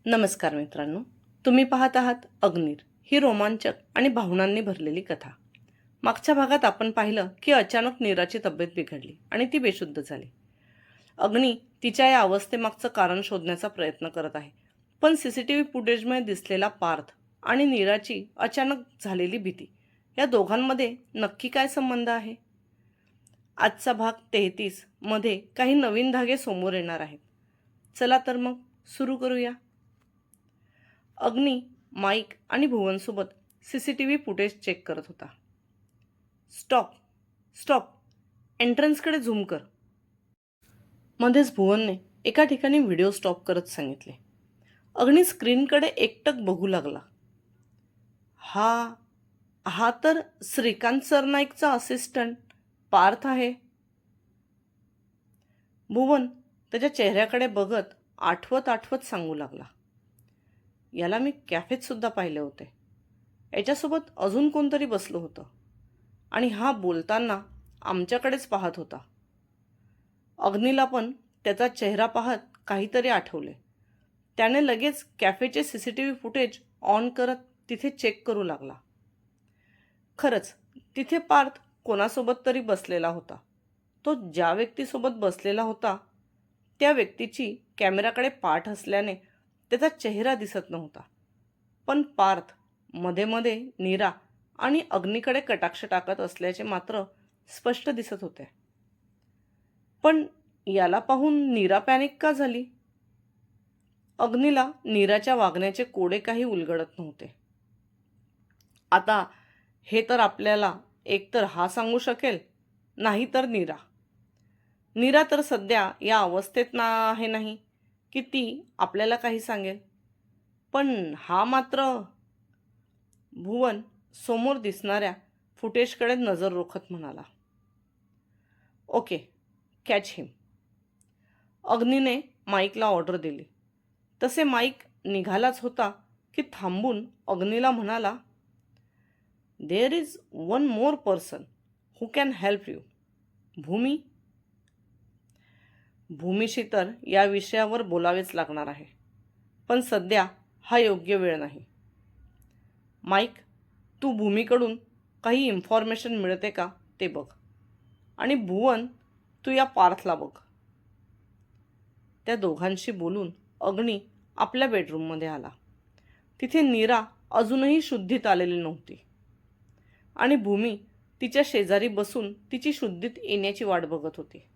नमस्कार मित्रांनो, तुम्ही पाहत आहात अग्निर ही रोमांचक आणि भावनांनी भरलेली कथा. मागच्या भागात आपण पाहिलं की अचानक नीराची तब्येत बिघडली आणि ती बेशुद्ध झाली. अग्नी तिच्या या अवस्थेमागचं कारण शोधण्याचा प्रयत्न करत आहे, पण सीसीटीव्ही फुटेजमध्ये दिसलेला पार्थ आणि नीराची अचानक झालेली भीती या दोघांमध्ये नक्की काय संबंध आहे? आजचा भाग 33 मध्ये काही नवीन धागे समोर येणार आहेत. चला तर मग सुरू करूया. अग्नी माईक आणि भुवनसोबत सीसीटीव्ही फुटेज चेक करत होता. स्टॉप स्टॉप, एंट्रन्सकडे झूम कर. मध्येच भुवनने एका ठिकाणी व्हिडिओ स्टॉप करत सांगितले. अग्नी स्क्रीनकडे एकटक बघू लागला. हा हा तर श्रीकांत सरनाईकचा असिस्टंट पार्थ आहे. भुवन त्याच्या चेहऱ्याकडे बघत आठवत आठवत सांगू लागला. याला मी कॅफेत सुद्धा पाहिले होते. याच्यासोबत अजून कोणतरी बसलं होतं आणि हा बोलताना आमच्याकडेच पाहत होता. अग्नीला पण त्याचा चेहरा पाहत काहीतरी आठवले. त्याने लगेच कॅफेचे सीसीटीव्ही फुटेज ऑन करत तिथे चेक करू लागला. खरंच तिथे पार्थ कोणासोबत तरी बसलेला होता. तो ज्या व्यक्तीसोबत बसलेला होता त्या व्यक्तीची कॅमेऱ्याकडे पाठ असल्याने त्याचा चेहरा दिसत नव्हता, पण पार्थ मध्ये मध्ये नीरा आणि अग्नीकडे कटाक्ष टाकत असल्याचे मात्र स्पष्ट दिसत होते. पण याला पाहून नीरा पॅनिक का झाली? अग्नीला नीराच्या वागण्याचे कोडे काही उलगडत नव्हते. आता हे तर आपल्याला एकतर हा सांगू शकेल, नाही तर नीरा. नीरा तर सध्या या अवस्थेत आहे नाही की ती आपल्याला काही सांगेल, पण हा मात्र. भुवन समोर दिसणाऱ्या फुटेजकडे नजर रोखत म्हणाला. Okay, catch him. अग्नीने माईकला ऑर्डर दिली. तसे माईक निघालाच होता की थांबून अग्नीला म्हणाला, there is one more person who can help you. Bhumi. भूमीशी तर या विषयावर बोलावेच लागणार आहे, पण सध्या हा योग्य वेळ नाही. माईक, तू भूमीकडून काही इन्फॉर्मेशन मिळते का ते बघ, आणि भुवन तू या पार्थला बघ. त्या दोघांशी बोलून अग्नी आपल्या बेडरूममध्ये आला. तिथे नीरा अजूनही शुद्धीत आलेली नव्हती आणि भूमी तिच्या शेजारी बसून तिची शुद्धीत येण्याची वाट बघत होती.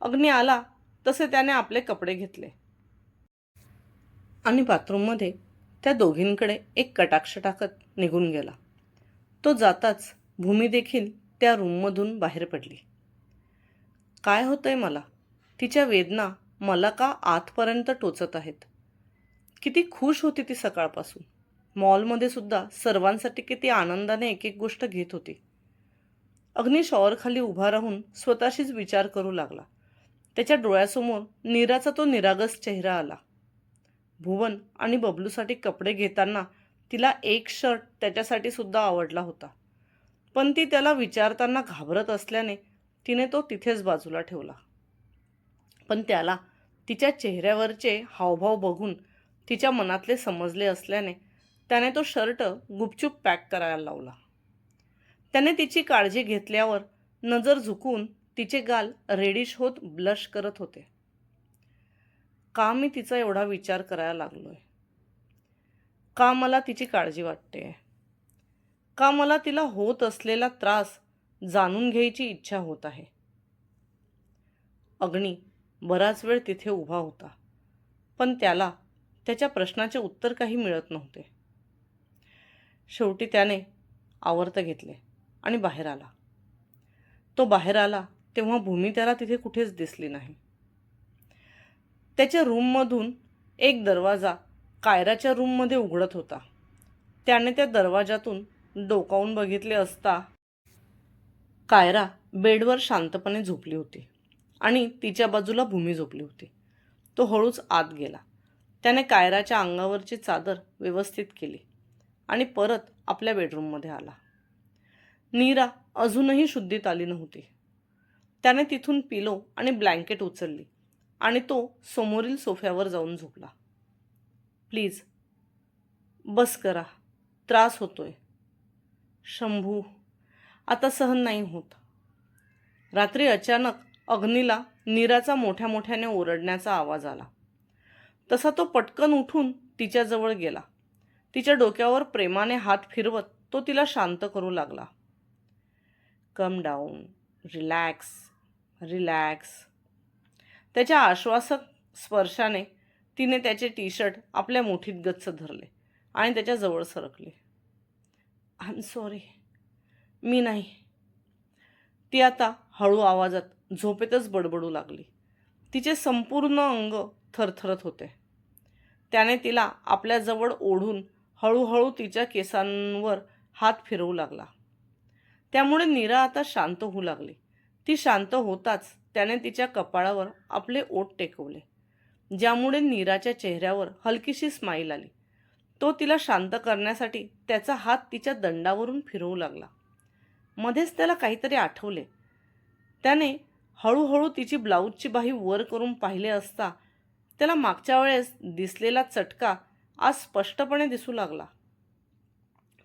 अग्नी आला तसे त्याने आपले कपडे घेतले आणि बाथरूममध्ये त्या दोघींकडे एक कटाक्ष टाकत निघून गेला. तो जाताच भूमी देखील त्या रूममधून बाहेर पडली. काय होतंय मला? तिच्या वेदना मला का आतपर्यंत टोचत आहेत. किती खुश होती ती सकाळपासून. मॉलमध्ये सुद्धा सर्वांसाठी किती आनंदाने एक एक गोष्ट घेत होती. अग्नी शॉवरखाली उभा राहून स्वतःशीच विचार करू लागला. त्याच्या डोळ्यासमोर नीराचा तो निरागस चेहरा आला. भुवन आणि बबलूसाठी कपडे घेताना तिला एक शर्ट त्याच्यासाठी सुद्धा आवडला होता, पण ती त्याला विचारताना घाबरत असल्याने तिने तो तिथेच बाजूला ठेवला. पण त्याला तिच्या चेहऱ्यावरचे हावभाव बघून तिच्या मनातले समजले असल्याने त्याने तो शर्ट गुपचूप पॅक करायला लावला. त्याने तिची काळजी घेतल्यावर नजर झुकून तिचे गाल रेडिश होत ब्लश करत होते. का मी तिचा एवढा विचार करायला लागलोय? का मला तिची काळजी वाटते? का मला तिला होत असलेला त्रास जाणून घ्यायची इच्छा होत आहे? अग्नी बराच वेळ तिथे उभा होता, पण त्याला त्याच्या प्रश्नाचे उत्तर काही मिळत नव्हते. शेवटी त्याने आवर्त घेतले आणि बाहेर आला. तो बाहेर आला तेव्हा भूमी त्याला तिथे कुठेच दिसली नाही. त्याच्या रूममधून एक दरवाजा कायराच्या रूममध्ये उघडत होता. त्याने त्या दरवाजातून डोकावून बघितले असता कायरा बेडवर शांतपणे झोपली होती आणि तिच्या बाजूला भूमी झोपली होती. तो हळूच आत गेला. त्याने कायराच्या अंगावरची चादर व्यवस्थित केली आणि परत आपल्या बेडरूममध्ये आला. नीरा अजूनही शुद्धीत आली नव्हती. त्याने तिथून पिलो आणि ब्लँकेट उचलली आणि तो समोरील सोफ्यावर जाऊन झोपला. प्लीज बस करा, त्रास होतोय. शंभू, आता सहन नाही होत. रात्री अचानक अग्नीला नीराचा मोठ्या मोठ्याने ओरडण्याचा आवाज आला. तसा तो पटकन उठून तिच्याजवळ गेला. तिच्या डोक्यावर प्रेमाने हात फिरवत तो तिला शांत करू लागला. Come down, relax, relax. त्याच्या आश्वासक स्पर्शाने तिने त्याचे टी शर्ट आपल्या मुठीत गच्च धरले आणि त्याच्याजवळ सरकले. I am sorry. मी नाही. ती आता हळू आवाजात झोपेतच बडबडू लागली. तिचे संपूर्ण अंग थरथरत होते. त्याने तिला आपल्याजवळ ओढून हळूहळू तिच्या केसांवर हात फिरवू लागला. त्यामुळे नीरा आता शांत होऊ लागली. ती शांत होताच त्याने तिच्या कपाळावर आपले ओठ टेकवले, ज्यामुळे नीराच्या चेहऱ्यावर हलकीशी स्माईल आली. तो तिला शांत करण्यासाठी त्याचा हात तिच्या दंडावरून फिरवू लागला. मध्येच त्याला काहीतरी आठवले. त्याने हळूहळू तिची ब्लाऊजची बाही वर करून पाहिले असता त्याला मागच्या वेळेस दिसलेला चटका आज स्पष्टपणे दिसू लागला.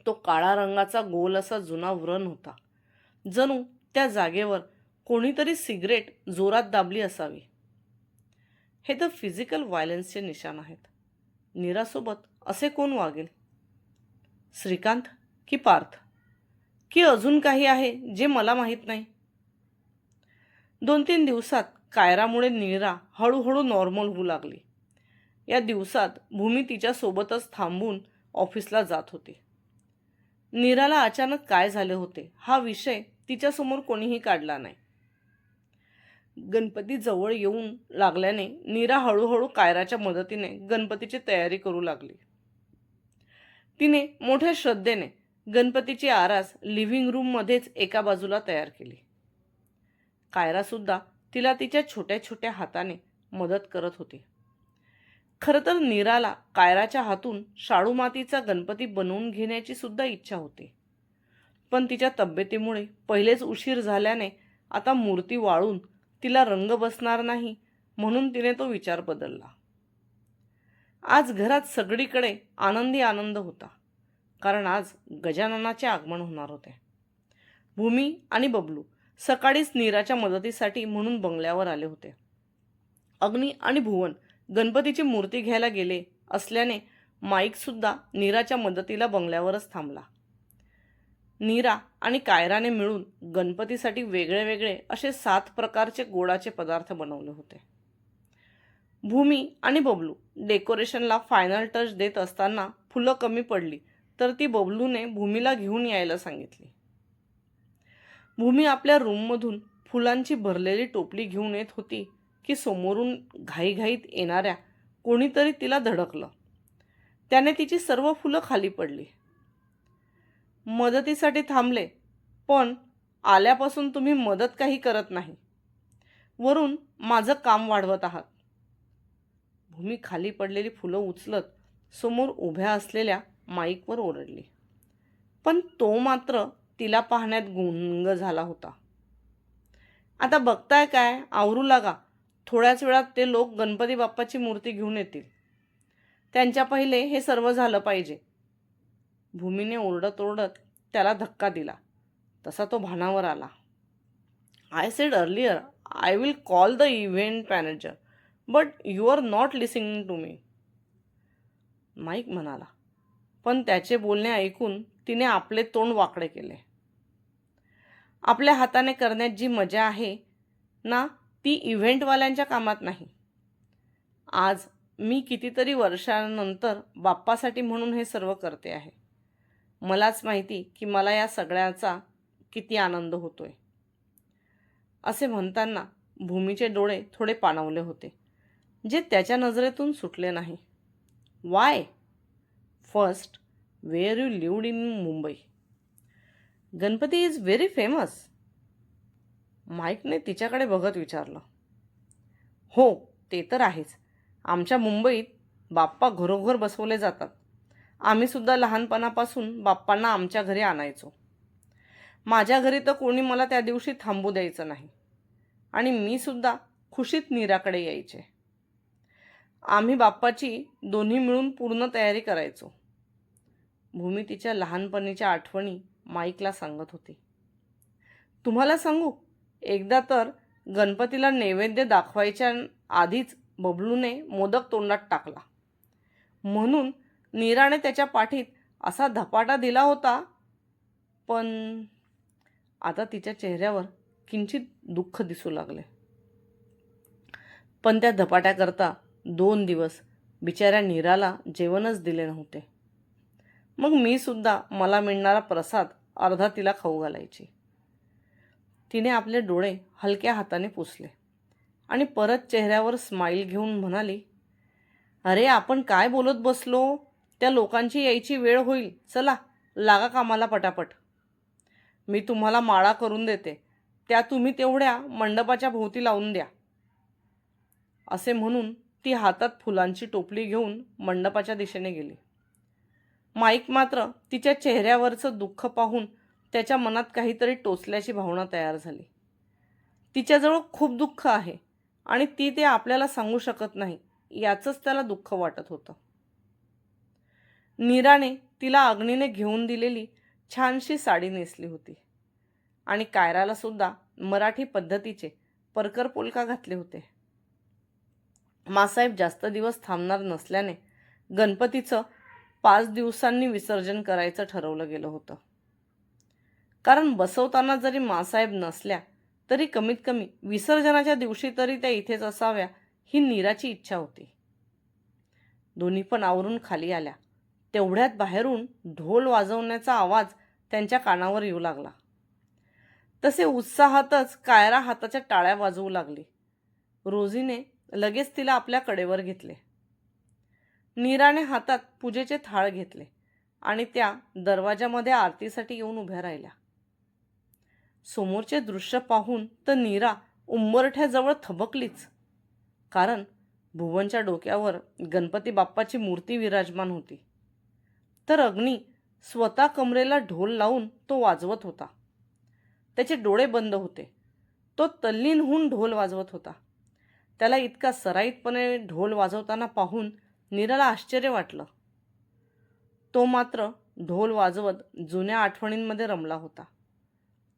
तो काळा रंगाचा गोल असा जुना व्रण होता. जणू त्या जागेवर कोणीतरी सिगरेट जोरात दाबली असावी. हे तर फिजिकल व्हायलन्सचे निशाण आहेत. नीरासोबत असे कोण वागेल? श्रीकांत की पार्थ की अजून काही आहे जे मला माहीत नाही? 2-3 दिवसात कायरामुळे नीरा हळूहळू नॉर्मल होऊ लागली. या दिवसात भूमी तिच्यासोबतच थांबून ऑफिसला जात होती. नीराला अचानक काय झाले होते हा विषय तिच्यासमोर कोणीही काढला नाही. गणपती जवळ येऊन लागल्याने नीरा हळूहळू कायराच्या मदतीने गणपतीची तयारी करू लागली. तिने मोठ्या श्रद्धेने गणपतीची आरास लिव्हिंग रूममध्येच एका बाजूला तयार केली. कायरासुद्धा तिला तिच्या छोट्या छोट्या हाताने मदत करत होती. खरं तर नीराला कायराच्या हातून शाडू मातीचा गणपती बनवून घेण्याची सुद्धा इच्छा होती. पण तिच्या तब्येतीमुळे पहिलेच उशीर झाल्याने आता मूर्ती वाळून तिला रंग बसणार नाही म्हणून तिने तो विचार बदलला. आज घरात सगळीकडे आनंदी आनंद होता, कारण आज गजाननाचे आगमन होणार होते. भूमी आणि बबलू सकाळीच नीराच्या मदतीसाठी म्हणून बंगल्यावर आले होते. अग्नी आणि भुवन गणपतीची मूर्ती घ्यायला गेले असल्याने माईकसुद्धा नीराच्या मदतीला बंगल्यावरच थांबला. नीरा आणि कायराने मिळून गणपतीसाठी वेगळे वेगळे असे 7 प्रकारचे गोडाचे पदार्थ बनवले होते. भूमी आणि बबलू डेकोरेशनला फायनल टच देत असताना फुलं कमी पडली तर ती बबलूने भूमीला घेऊन यायला सांगितली. भूमी आपल्या रूममधून फुलांची भरलेली टोपली घेऊन येत होती की समोरून घाईघाईत येणाऱ्या कोणीतरी तिला धडकलं. त्याने तिची सर्व फुलं खाली पडली. मदतीसाठी थांबले, पण आल्यापासून तुम्ही मदत काही करत नाही. वरून माझं काम वाढवत आहात. भूमी खाली पडलेली फुलं उचलत समोर उभ्या असलेल्या माईकवर ओरडली. पण तो मात्र तिला पाहण्यात गुंग झाला होता. आता बघताय काय, आवरू लागा. थोड्याच वेळात ते लोक गणपती बाप्पाची मूर्ती घेऊन येतील. त्यांच्या पहिले हे सर्व झालं पाहिजे. भूमीने ओरडत ओरडत त्याला धक्का दिला. तसा तो भानावर आला. I said earlier I will call the event manager, but you are not listening to me. Mike म्हणाला, पण त्याचे बोलणे ऐकून तिने आपले तोंड वाकडे केले. आपल्या हाताने करण्यात जी मजा आहे ना, ती इव्हेंटवाल्यांच्या कामात नाही. आज मी कितीतरी वर्षांनंतर बाप्पासाठी म्हणून हे सर्व करते आहे. मलाच माहिती की मला या सगळ्याचा किती आनंद होतोय. असे म्हणताना भूमीचे डोळे थोडे पाणावले होते, जे त्याच्या नजरेतून सुटले नाही. Why? First, where you lived in Mumbai. Ganpati is very famous. माईकने तिच्याकडे बघत विचारलं. हो, ते तर आहेच. आमच्या मुंबईत बाप्पा घरोघर बसवले जातात. आम्हीसुद्धा लहानपणापासून बाप्पांना आमच्या घरी आणायचो. माझ्या घरी तर कोणी मला त्या दिवशी थांबू द्यायचं नाही आणि मी सुद्धा खुशीत नीराकडे यायचे. आम्ही बाप्पाची दोन्ही मिळून पूर्ण तयारी करायचो. भूमी तिच्या लहानपणीच्या आठवणी माईकला सांगत होती. तुम्हाला सांगू, एकदा तर गणपतीला नैवेद्य दाखवायच्या आधीच बबलूने मोदक तोंडात टाकला. म्हणून नीराने त्याच्या पाठीत असा धपाटा दिला होता. पण आता तिच्या चेहऱ्यावर किंचित दुःख दिसू लागले. पण त्या धपाट्याकरता 2 दिवस बिचाऱ्या नीराला जेवणच दिले नव्हते. मग मी सुद्धा मला मिळणारा प्रसाद अर्धा तिला खाऊ घालायची. तिने आपले डोळे हलक्या हाताने पुसले आणि परत चेहऱ्यावर स्माईल घेऊन म्हणाली, अरे आपण काय बोलत बसलो, त्या लोकांची यायची वेळ होईल. चला लागा कामाला पटापट. मी तुम्हाला माळा करून देते, त्या तुम्ही तेवढ्या मंडपाच्या भोवती लावून द्या. असे म्हणून ती हातात फुलांची टोपली घेऊन मंडपाच्या दिशेने गेली. माईक मात्र तिच्या चेहऱ्यावरचं दुःख पाहून त्याच्या मनात काहीतरी टोचल्याची भावना तयार झाली. तिच्याजवळ खूप दुःख आहे आणि ती ते आपल्याला सांगू शकत नाही, याचंच त्याला दुःख वाटत होतं. नीराने तिला अग्नीने घेऊन दिलेली छानशी साडी नेसली होती आणि कायराला सुद्धा मराठी पद्धतीचे परकर पोलका घातले होते. मासाहेब जास्त दिवस थांबणार नसल्याने गणपतीचं 5 दिवसांनी विसर्जन करायचं ठरवलं गेलं होतं. कारण बसवताना जरी मासाहेब नसल्या तरी कमीत कमी विसर्जनाच्या दिवशी तरी त्या इथेच असाव्या, ही नीराची इच्छा होती. दोन्ही पण आवरून खाली आल्या तेवढ्यात बाहेरून ढोल वाजवण्याचा आवाज त्यांच्या कानावर येऊ लागला. तसे उत्साहातच कायरा हाताच्या टाळ्या वाजवू लागली. रोजीने लगेच तिला आपल्या कडेवर घेतले. नीराने हातात पूजेचे थाळ घेतले आणि त्या दरवाजामध्ये आरतीसाठी येऊन उभ्या राहिल्या. समोरचे दृश्य पाहून तर नीरा उंबरठ्याजवळ थबकलीच. कारण भुवनच्या डोक्यावर गणपती बाप्पाची मूर्ती विराजमान होती, तर अग्नी स्वतः कमरेला ढोल लावून तो वाजवत होता. त्याचे डोळे बंद होते. तो तल्लीन होऊन ढोल वाजवत होता. त्याला इतका सराईतपणे ढोल वाजवताना पाहून नीराला आश्चर्य वाटलं. तो मात्र ढोल वाजवत जुन्या आठवणींमध्ये रमला होता.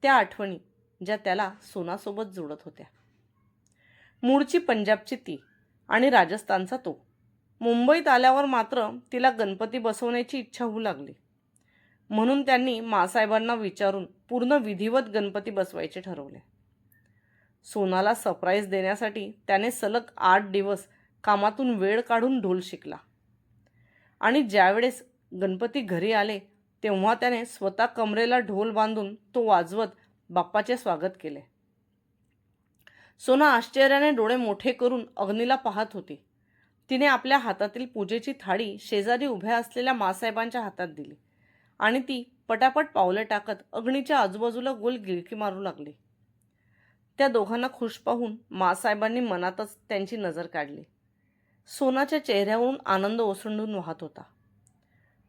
त्या आठवणी ज्या त्याला सोनासोबत जोडत होत्या. मूळची पंजाबची ती आणि राजस्थानचा तो. मुंबईत आल्यावर मात्र तिला गणपती बसवण्याची इच्छा होऊ लागली. म्हणून त्यांनी मासाहेबांना विचारून पूर्ण विधिवत गणपती बसवायचे ठरवले. सोनाला सरप्राईज देण्यासाठी त्याने सलग 8 दिवस कामातून वेळ काढून ढोल शिकला आणि ज्यावेळेस गणपती घरी आले तेव्हा त्याने स्वतः कमरेला ढोल बांधून तो वाजवत बाप्पाचे स्वागत केले. सोना आश्चर्याने डोळे मोठे करून अग्नीला पाहत होती. तिने आपल्या हातातील पूजेची थाळी शेजारी उभ्या असलेल्या मासाहेबांच्या हातात दिली आणि ती पटापट पावले टाकत अग्नीच्या आजूबाजूला गोल गिळकी मारू लागली. त्या दोघांना खुश पाहून मासाहेबांनी मनातच त्यांची नजर काढली. सोनाच्या चेहऱ्यावरून आनंद ओसंडून वाहत होता.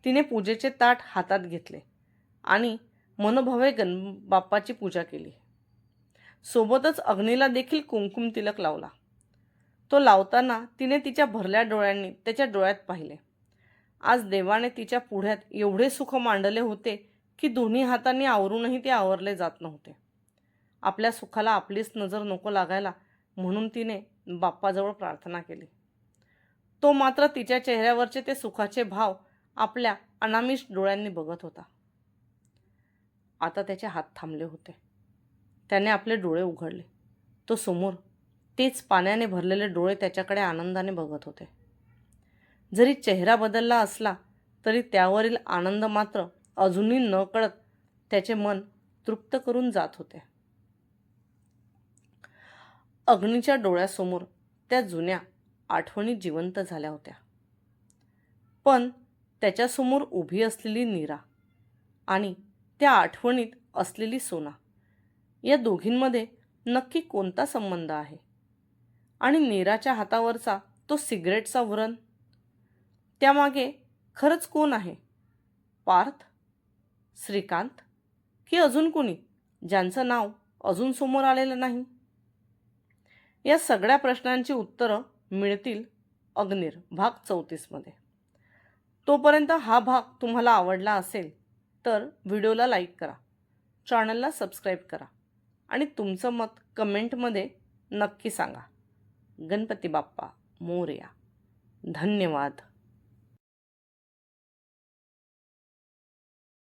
तिने पूजेचे ताट हातात घेतले आणि मनोभावे बाप्पाची पूजा केली. सोबतच अग्नीला देखील कुंकुम तिलक लावला. तो लावताना तिने तिच्या भरल्या डोळ्यांनी त्याच्या डोळ्यात पाहिले. आज देवाने तिच्या पुढ्यात एवढे सुख मांडले होते की दोन्ही हातांनी आवरूनही ते आवरले जात नव्हते. आपल्या सुखाला आपलीच नजर नको लागायला म्हणून तिने बाप्पाजवळ प्रार्थना केली. तो मात्र तिच्या चेहऱ्यावरचे ते सुखाचे भाव आपल्या अनामिष डोळ्यांनी बघत होता. आता त्याचे हात थांबले होते. त्याने आपले डोळे उघडले. तो समोर तेच पाण्याने भरलेले डोळे त्याच्याकडे आनंदाने बघत होते. जरी चेहरा बदलला असला तरी त्यावरील आनंद मात्र अजूनही नकळत त्याचे मन तृप्त करून जात होते. अग्नीच्या डोळ्यासमोर त्या जुन्या आठवणी जिवंत झाल्या होत्या. पण त्याच्यासमोर उभी असलेली नीरा आणि त्या आठवणीत असलेली सोना, या दोघींमध्ये नक्की कोणता संबंध आहे? आणि नीराच्या हातावरचा तो सिगरेटचा व्रण, त्यामागे खरंच कोण आहे? पार्थ, श्रीकांत की अजून कोणी ज्यांचं नाव अजून समोर आलेलं नाही? या सगळ्या प्रश्नांची उत्तरं मिळतील अग्निर भाग 34मध्ये. तोपर्यंत हा भाग तुम्हाला आवडला असेल तर व्हिडिओला लाईक करा, चॅनलला सबस्क्राईब करा आणि तुमचं मत कमेंटमध्ये नक्की सांगा. गणपती बाप्पा मोरया. धन्यवाद.